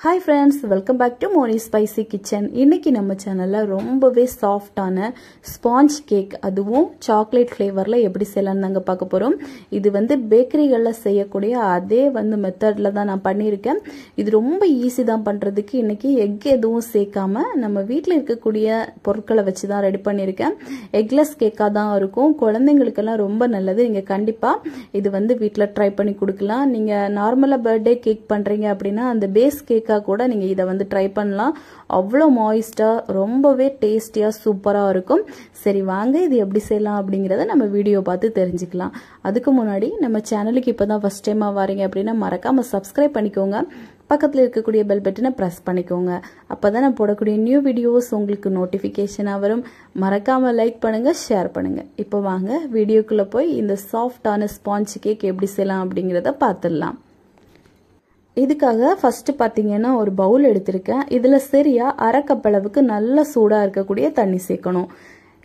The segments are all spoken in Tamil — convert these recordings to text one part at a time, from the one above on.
Hi friends, welcome back to Moni Spicy Kitchen. இன்னைக்கு நம்ம சேனல்ல ரொம்பவே சாஃப்ட்டான ஸ்பாஞ்ச் கேக் அதுவும் சாக்லேட் ஃப்ளேவர்ல எப்படி செய்யலாம்னு நாங்க பார்க்க போறோம். இது வந்து பேக்கரிகள்ல செய்யக்கூடிய அதே வந்து மெத்தட்ல தான் நான் பண்ணியிருக்கேன். இது ரொம்ப ஈஸி தான் பண்றதுக்கு. இன்னைக்கு எக் எதுவும் சேர்க்காம நம்ம வீட்ல இருக்கக்கூடிய பொருட்களை வச்சு தான் ரெடி பண்ணியிருக்கேன். எக்லெஸ் கேக்கா தான் இருக்கும். குழந்தைகளுக்கெல்லாம் ரொம்ப நல்லது. நீங்க கண்டிப்பா இது வந்து வீட்ல ட்ரை பண்ணி கொடுக்கலாம். நீங்க நார்மலா பர்த்டே கேக் பண்றீங்க அப்படின்னா அந்த பேஸ் கேக் கூட நீங்க இத வந்து ட்ரை பண்ணலாம். அவ்வளவு மாய்ஸ்டா ரொம்பவே டேஸ்டியா சூப்பரா இருக்கும். சரி வாங்க இது எப்படி செய்யலாம் அப்படிங்கறத நம்ம வீடியோ பார்த்து தெரிஞ்சுக்கலாம். அதுக்கு முன்னாடி நம்ம சேனலுக்கு இப்பதான் ஃபர்ஸ்ட் டைமா வரீங்க அப்படின்னா மறக்காம சப்ஸ்கிரைப் பண்ணிக்கோங்க. பக்கத்துல இருக்கக்கூடிய பெல் பட்டனை பிரஸ் பண்ணிக்கோங்க. அப்பதான் நான் போடக்கூடிய நியூ வீடியோஸ் உங்களுக்கு நோட்டிபிகேஷனா வரும். மறக்காம லைக் பண்ணுங்க, ஷேர் பண்ணுங்க. இப்போ வாங்க வீடியோக்குள்ள போய் இந்த சாஃப்டான ஸ்பாஞ்ச் கேக் எப்படி செய்யலாம் அப்படிங்கறத பார்த்துடலாம். இதுக்காக ஃபர்ஸ்ட் பாத்தீங்கன்னா ஒரு பவுல் எடுத்திருக்கேன். இதுல சரியா அரை கப் அளவுக்கு நல்ல சூடா இருக்கக்கூடிய தண்ணி சேர்க்கணும்.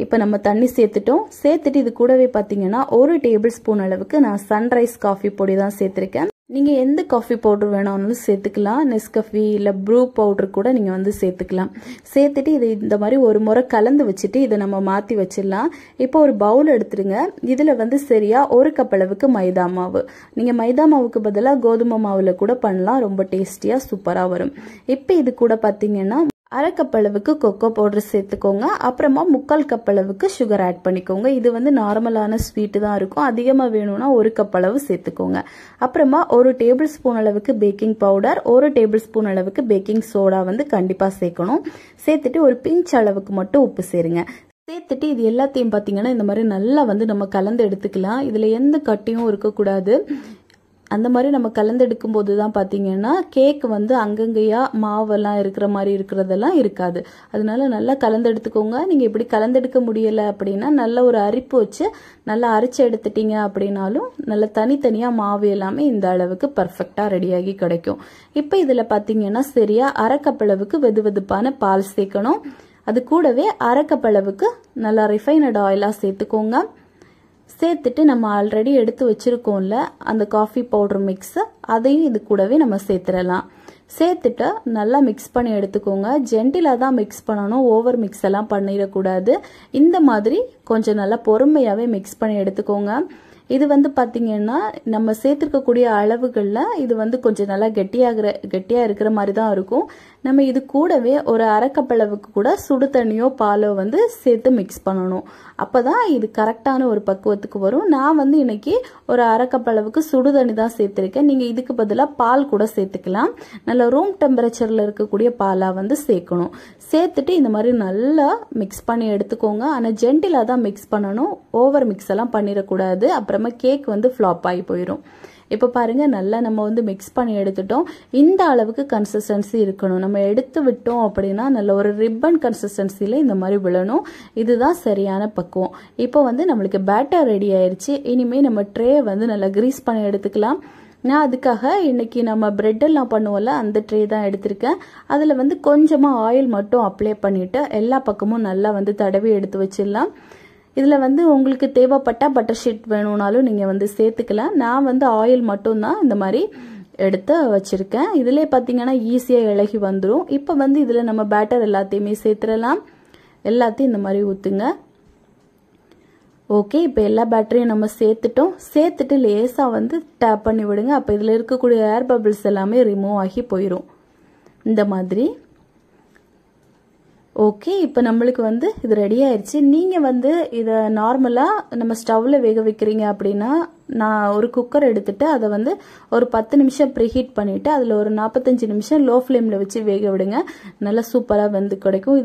இப்ப நம்ம தண்ணி சேர்த்துட்டு இது கூடவே பாத்தீங்கன்னா ஒரு டேபிள் ஸ்பூன் அளவுக்கு நான் சன்ரைஸ் காஃபி பொடி தான் சேர்த்திருக்கேன். நீங்க எந்த காஃபி பவுடர் வேணாலும் சேர்த்துக்கலாம். நெஸ்கஃபி இல்ல ப்ரூ பவுடர் கூட நீங்க வந்து சேர்த்துக்கலாம். சேர்த்துட்டு இது இந்த மாதிரி ஒரு முறை கலந்து வச்சுட்டு இதை நம்ம மாத்தி வச்சிடலாம். இப்போ ஒரு பவுல் எடுத்துருங்க. இதுல வந்து சரியா ஒரு கப் அளவுக்கு மைதா மாவு. நீங்க மைதா மாவுக்கு பதிலா கோதுமை மாவுல கூட பண்ணலாம். ரொம்ப டேஸ்டியா சூப்பரா வரும். இப்போ இது கூட பாத்தீங்கன்னா அரை கப் அளவுக்கு கொக்கோ பவுடர் சேர்த்துக்கோங்க. அப்புறமா 3/4 கப் அளவுக்கு சுகர் ஆட் பண்ணிக்கோங்க. இது வந்து நார்மலான ஸ்வீட் தான் இருக்கும். அதிகமா வேணும்னா ஒரு கப் அளவு சேர்த்துக்கோங்க. அப்புறமா ஒரு டேபிள் ஸ்பூன் அளவுக்கு பேக்கிங் பவுடர், ஒரு டேபிள் ஸ்பூன் அளவுக்கு பேக்கிங் சோடா வந்து கண்டிப்பா சேர்க்கணும். சேர்த்துட்டு ஒரு பிஞ்ச் அளவுக்கு மட்டும் உப்பு சேருங்க. சேர்த்துட்டு இது எல்லாத்தையும் பாத்தீங்கன்னா இந்த மாதிரி நல்லா வந்து நம்ம கலந்து எடுத்துக்கலாம். இதுல எந்த கட்டியும் இருக்கக்கூடாது. அந்த மாதிரி நம்ம கலந்தெடுக்கும் போதுதான் பாத்தீங்கன்னா கேக் வந்து அங்கங்கயா மாவெல்லாம் இருக்கிற மாதிரி இருக்கிறதெல்லாம் இருக்காது. அதனால நல்லா கலந்தெடுத்துக்கோங்க. நீங்க இப்படி கலந்தெடுக்க முடியல அப்படின்னா நல்ல ஒரு அரிப்பு வச்சு நல்லா அரைச்சு எடுத்துட்டீங்க அப்படின்னாலும் நல்ல தனித்தனியா மாவு எல்லாமே இந்த அளவுக்கு பர்ஃபெக்டா ரெடியாகி கிடைக்கும். இப்ப இதுல பாத்தீங்கன்னா சரியா அரை கப் அளவுக்கு வெதுவெதுப்பான பால் சேர்க்கணும். அது கூடவே அரை கப் அளவுக்கு நல்லா ரிஃபைனட் ஆயிலா சேர்த்துக்கோங்க. சேர்த்துட்டு நம்ம ஆல்ரெடி எடுத்து வச்சிருக்கோம்ல அந்த காஃபி பவுடர் மிக்ஸ், அதையும் இது கூடவே நம்ம சேர்த்துடலாம். சேர்த்துட்டு நல்லா மிக்ஸ் பண்ணி எடுத்துக்கோங்க. ஜென்டிலா தான் மிக்ஸ் பண்ணணும். ஓவர் மிக்ஸ் எல்லாம் பண்ணிடக்கூடாது. இந்த மாதிரி கொஞ்சம் நல்லா பொறுமையாவே மிக்ஸ் பண்ணி எடுத்துக்கோங்க. இது வந்து பாத்தீங்கன்னா நம்ம சேர்த்திருக்கக்கூடிய அளவுகள்ல இது வந்து கொஞ்சம் நல்லா கெட்டியா இருக்கிற மாதிரி தான் இருக்கும். நம்ம இது கூடவே ஒரு அரை கப் அளவுக்கு கூட சுடு தண்ணியோ பாலோ வந்து சேர்த்து மிக்ஸ் பண்ணணும். அப்பதான் இது கரெக்டான ஒரு பக்குவத்துக்கு வரும். நான் வந்து இன்னைக்கு ஒரு அரை கப் அளவுக்கு சுடு தண்ணி தான் சேர்த்திருக்கேன். நீங்க இதுக்கு பதிலா பால் கூட சேர்த்துக்கலாம். நல்ல ரூம் டெம்பரேச்சர்ல இருக்கக்கூடிய பாலா வந்து சேர்க்கணும். சேர்த்துட்டு இந்த மாதிரி நல்லா மிக்ஸ் பண்ணி எடுத்துக்கோங்க. ஆனா ஜென்டிலா தான் மிக்ஸ் பண்ணணும். ஓவர் மிக்ஸ் எல்லாம் பண்ணிடக்கூடாது. அப்புறமா கேக் வந்து ஃபிளாப் ஆகி போயிடும். இப்ப பாருங்க நல்லா நம்ம வந்து மிக்ஸ் பண்ணி எடுத்துட்டோம். இந்த அளவுக்கு கன்சிஸ்டன்சி இருக்கணும். நம்ம எடுத்து விட்டோம் அப்படின்னா நல்ல ஒரு ரிப்பன் கன்சிஸ்டன்சில இந்த மாதிரி விழணும். இதுதான் சரியான பக்குவம். இப்போ வந்து நம்மளுக்கு பேட்டர் ரெடி ஆயிருச்சு. இனிமே நம்ம ட்ரே வந்து நல்லா கிரீஸ் பண்ணி எடுத்துக்கலாம். நான் அதுக்காக இன்னைக்கு நம்ம பிரெட் எல்லாம் பண்ணுவோம்ல அந்த ட்ரே தான் எடுத்திருக்கேன். அதுல வந்து கொஞ்சமா ஆயில் மட்டும் அப்ளை பண்ணிட்டு எல்லா பக்கமும் நல்லா வந்து தடவி எடுத்து வச்சிடலாம். இதுல வந்து உங்களுக்கு தேவைப்பட்ட பட்டர் ஷீட் வேணும்னாலும் நீங்க வந்து சேர்த்துக்கலாம். நான் வந்து ஆயில் மட்டும் தான் இந்த மாதிரி எடுத்து வச்சிருக்கேன். இதுல பாத்தீங்கன்னா ஈஸியா இலகி வந்துடும். இப்ப வந்து இதுல நம்ம பேட்டர் எல்லாத்தையுமே சேர்த்துடலாம். எல்லாத்தையும் இந்த மாதிரி ஊத்துங்க. ஓகே, இப்போ எல்லா பேட்டரியும் நம்ம சேர்த்துட்டோம். சேர்த்துட்டு லேசா வந்து டேப் பண்ணி விடுங்க. அப்ப இதுல இருக்கக்கூடிய ஏர் பபிள்ஸ் எல்லாமே ரிமூவ் ஆகி போயிடும். இந்த மாதிரி ஓகே, இப்போ நம்மளுக்கு வந்து இது ரெடி ஆயிடுச்சு. நீங்க வந்து இத நார்மலா நம்ம ஸ்டவ்ல வேக வைக்கிறீங்க அப்படின்னா நான் ஒரு குக்கர் எடுத்துட்டு அதை வந்து ஒரு 10 நிமிஷம் ப்ரீஹீட் பண்ணிட்டு அதுல ஒரு 45 நிமிஷம் லோ ஃப்ளேம்ல வச்சு வேக விடுங்க. நல்லா சூப்பரா வெந்து கிடைக்கும்.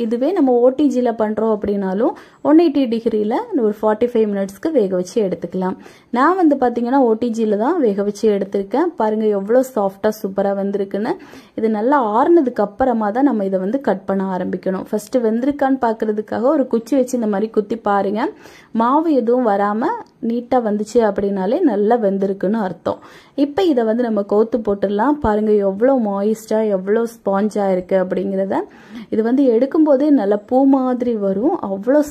இதுவே நம்ம ஓடிஜில பண்றோம் அப்படின்னாலும் 180 டிகிரில ஒரு 45 மினிட்ஸ்க்கு வேக வச்சு எடுத்துக்கலாம். நான் வந்து பாத்தீங்கன்னா ஓடிஜில தான் வேக வச்சு எடுத்திருக்கேன். பாருங்க எவ்வளவு சாஃப்டா சூப்பரா வந்திருக்குன்னு. இது நல்லா ஆறுனதுக்கு அப்புறமா தான் நம்ம இதை வந்து கட் பண்ண ஆரம்பிக்கணும். ஃபர்ஸ்ட் வெந்திருக்கான்னு பாக்குறதுக்காக ஒரு குச்சி வச்சு இந்த மாதிரி குத்தி பாருங்க. மாவு எதுவும் வராம நீட்டாக வந்துச்சு அப்படின்னாலே நல்லா வெந்திருக்குன்னு அர்த்தம். இப்போ இதை வந்து நம்ம கோத்து போட்டுடலாம். பாருங்கள் எவ்வளோ மாய்ஸ்டாக எவ்வளோ ஸ்பாஞ்சாக இருக்குது அப்படிங்கிறத. இது வந்து எடுக்கும்போதே நல்லா பூ மாதிரி வரும், அவ்வளோ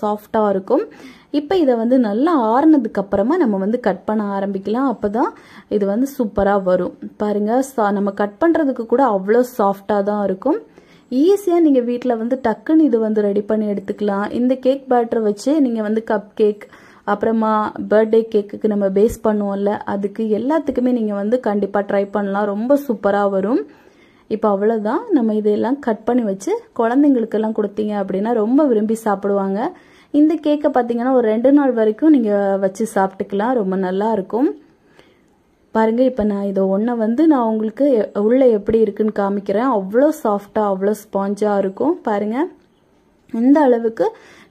சாஃப்டாக இருக்கும். இப்போ இதை வந்து நல்லா ஆறுனதுக்கு அப்புறமா நம்ம வந்து கட் பண்ண ஆரம்பிக்கலாம். அப்போ தான் இது வந்து சூப்பராக வரும். பாருங்கள் நம்ம கட் பண்ணுறதுக்கு கூட அவ்வளோ சாஃப்டாக தான் இருக்கும். ஈஸியாக நீங்கள் வீட்டில் வந்து டக்குன்னு இது வந்து ரெடி பண்ணி எடுத்துக்கலாம். இந்த கேக் பேட்டரை வச்சு நீங்கள் வந்து கப் கேக், அப்புறமா பர்த்டே கேக்குக்கு நம்ம பேஸ் பண்ணுவோம்ல, அதுக்கு எல்லாத்துக்குமே நீங்கள் வந்து கண்டிப்பாக ட்ரை பண்ணலாம். ரொம்ப சூப்பராக வரும். இப்போ அவ்வளோதான். நம்ம இதெல்லாம் கட் பண்ணி வச்சு குழந்தைங்களுக்கெல்லாம் கொடுத்தீங்க அப்படின்னா ரொம்ப விரும்பி சாப்பிடுவாங்க. இந்த கேக்கை பார்த்தீங்கன்னா ஒரு 2 நாள் வரைக்கும் நீங்கள் வச்சு சாப்பிட்டுக்கலாம். ரொம்ப நல்லா இருக்கும். பாருங்கள், இப்போ நான் இதை வந்து நான் உங்களுக்கு உள்ளே எப்படி இருக்குன்னு காமிக்கிறேன். அவ்வளோ சாஃப்டாக அவ்வளோ ஸ்பாஞ்சாக இருக்கும். பாருங்கள், இந்த அளவுக்கு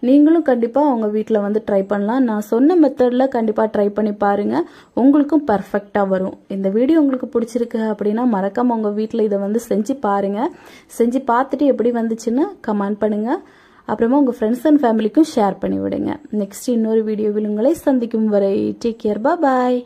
நீங்களும் கண்டிப்பாக உங்கள் வீட்டில் வந்து ட்ரை பண்ணலாம். நான் சொன்ன மெத்தடில் கண்டிப்பாக ட்ரை பண்ணி பாருங்கள், உங்களுக்கும் பர்ஃபெக்டாக வரும். இந்த வீடியோ உங்களுக்கு பிடிச்சிருக்கு அப்படின்னா மறக்காமல் உங்கள் வீட்டில் இதை வந்து செஞ்சு பாருங்கள். செஞ்சு பார்த்துட்டு எப்படி வந்துச்சுன்னு கமெண்ட் பண்ணுங்கள். அப்புறமா உங்கள் ஃப்ரெண்ட்ஸ் அண்ட் ஃபேமிலிக்கும் ஷேர் பண்ணி விடுங்க. நெக்ஸ்ட் இன்னொரு வீடியோவில் உங்களை சந்திக்கும் வரை டேக் கேர், பாய்.